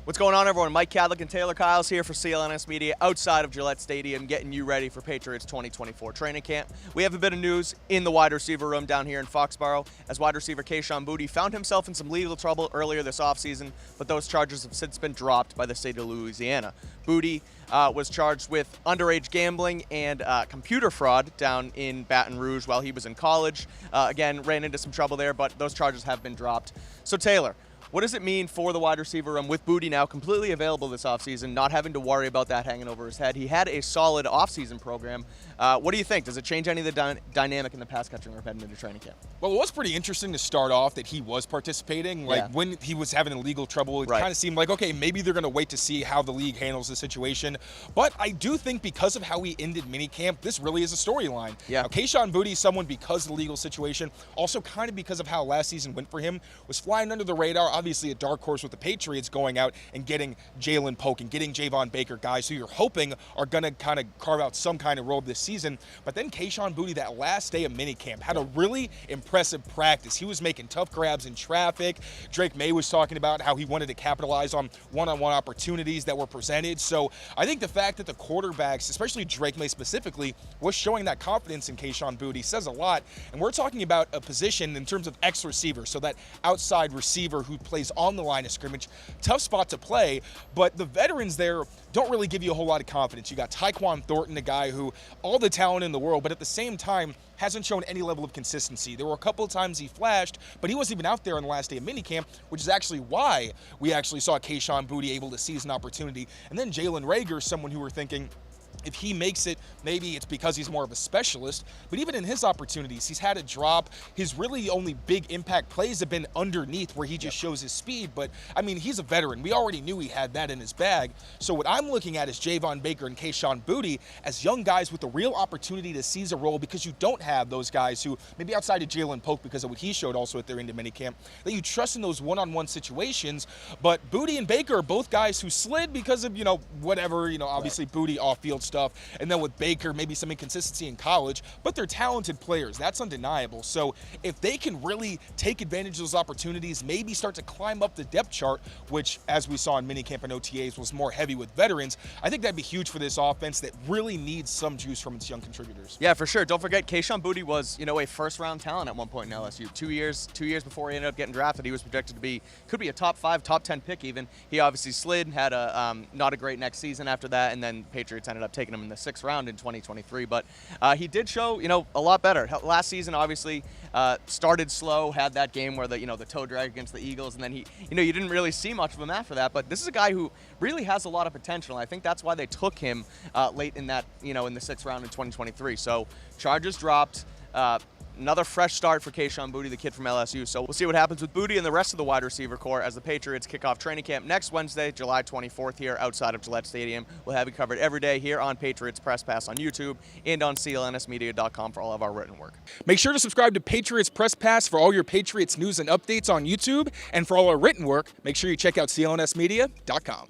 What's going on, everyone? Mike Kadlick and Tayler Kyles here for CLNS Media outside of Gillette Stadium, getting you ready for Patriots 2024 training camp. We have a bit of news in the wide receiver room down here in Foxboro, as wide receiver Kayshon Boutte found himself in some legal trouble earlier this offseason, but those charges have since been dropped by the state of Louisiana. Boutte was charged with underage gambling and computer fraud down in Baton Rouge while he was in college. Again, ran into some trouble there, but those charges have been dropped. So, Taylor, what does it mean for the wide receiver room with Boutte now completely available this offseason, not having to worry about that hanging over his head? He had a solid offseason program. What do you think? Does it change any of the dynamic in the pass catching group heading into training camp? Well, it was pretty interesting to start off that he was participating. When he was having illegal trouble, it kind of seemed like, okay, maybe they're going to wait to see how the league handles the situation. But I do think because of how he ended minicamp, this really is a storyline. Yeah. Now, Kayshon Boutte is someone because of the legal situation, also kind of because of how last season went for him, was flying under the radar. Obviously a dark horse with the Patriots going out and getting Jalen Polk and getting Javon Baker, guys who you're hoping are going to kind of carve out some kind of role this season. But then Kayshon Boutte, that last day of minicamp, had a really impressive practice. He was making tough grabs in traffic. Drake May was talking about how he wanted to capitalize on one-on-one opportunities that were presented. So I think the fact that the quarterbacks, especially Drake May specifically, was showing that confidence in Kayshon Boutte says a lot. And we're talking about a position in terms of X-receiver, so that outside receiver who plays on the line of scrimmage. Tough spot to play, but the veterans there don't really give you a whole lot of confidence. You got Tyquan Thornton, a guy who all the talent in the world, but at the same time hasn't shown any level of consistency. There were a couple of times he flashed, but he wasn't even out there on the last day of minicamp, which is actually why we actually saw Kayshon Boutte able to seize an opportunity. And then Jalen Reagor, someone who we're thinking, if he makes it, maybe it's because he's more of a specialist. But even in his opportunities, he's had a drop. His really only big impact plays have been underneath where he just shows his speed. But, I mean, he's a veteran. We already knew he had that in his bag. So what I'm looking at is Javon Baker and Kayshon Boutte as young guys with a real opportunity to seize a role, because you don't have those guys who, maybe outside of Jalen Polk because of what he showed also at their end of minicamp, that you trust in those one-on-one situations. But Boutte and Baker are both guys who slid because of, whatever, obviously Boutte off-field stuff. And then with Baker, maybe some inconsistency in college, but they're talented players. That's undeniable. So if they can really take advantage of those opportunities, maybe start to climb up the depth chart, which, as we saw in minicamp and OTAs, was more heavy with veterans, I think that'd be huge for this offense that really needs some juice from its young contributors. Yeah, for sure. Don't forget, Kayshon Boutte was, a first-round talent at one point in LSU. 2 years before he ended up getting drafted, he was projected to be, could be a top 5, top 10 pick even. He obviously slid, had a not a great next season after that, and then Patriots ended up taking him in the 6th round in 2023. But he did show, a lot better. Last season, obviously, started slow, had that game where the toe drag against the Eagles, and then he, you didn't really see much of him after that. But this is a guy who really has a lot of potential. And I think that's why they took him late in that, in the 6th round in 2023. So charges dropped. Another fresh start for Kayshon Boutte, the kid from LSU. So we'll see what happens with Boutte and the rest of the wide receiver core as the Patriots kick off training camp next Wednesday, July 24th, here outside of Gillette Stadium. We'll have you covered every day here on Patriots Press Pass on YouTube and on CLNSmedia.com for all of our written work. Make sure to subscribe to Patriots Press Pass for all your Patriots news and updates on YouTube. And for all our written work, make sure you check out CLNSmedia.com.